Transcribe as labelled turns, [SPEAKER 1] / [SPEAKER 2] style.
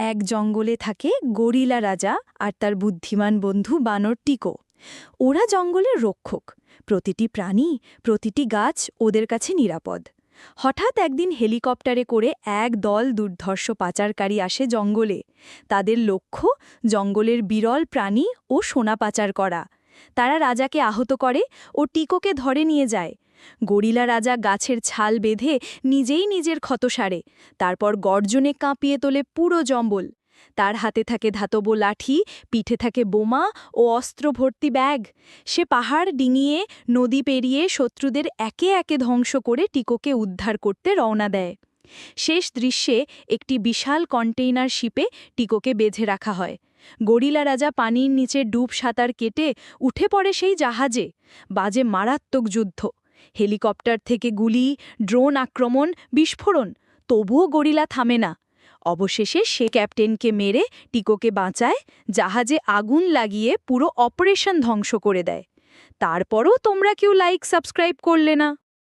[SPEAKER 1] এক জঙ্গলে থাকে গরিলা রাজা আর তার বুদ্ধিমান বন্ধু বানর টিকো। ওরা জঙ্গলের রক্ষক। প্রতিটি প্রাণী, প্রতিটি গাছ ওদের কাছে নিরাপদ। হঠাৎ একদিন হেলিকপ্টারে করে এক দল দুর্ধর্ষ পাচারকারী আসে জঙ্গলে। তাদের লক্ষ্য জঙ্গলের বিরল প্রাণী ও সোনা পাচার করা। তারা রাজাকে আহত করে ও টিকোকে ধরে নিয়ে যায়। গরিলা রাজা গাছের ছাল বেঁধে নিজেই নিজের ক্ষত সারে, তারপর গর্জনে কাঁপিয়ে তোলে পুরো জঙ্গল। তার হাতে থাকে ধাতব লাঠি, পিঠে থাকে বোমা ও অস্ত্র ভর্তি ব্যাগ। সে পাহাড় ডিঙিয়ে নদী পেরিয়ে শত্রুদের একে একে ধ্বংস করে টিকোকে উদ্ধার করতে রওনা দেয়। শেষ দৃশ্যে একটি বিশাল কন্টেইনার শিপে টিকোকে বেঁধে রাখা হয়। গরিলা রাজা পানির নিচে ডুব সাঁতার কেটে উঠে পড়ে সেই জাহাজে। বাজে মারাত্মক যুদ্ধ। হেলিকপ্টার থেকে গুলি, ড্রোন আক্রমণ, বিস্ফোরণ। তবুও গরিলা থামে না। অবশেষে সে ক্যাপ্টেনকে মেরে টিকোকে বাঁচায়, জাহাজে আগুন লাগিয়ে পুরো অপারেশন ধ্বংস করে দেয়। তারপরও তোমরা কেউ লাইক সাবস্ক্রাইব করলে না।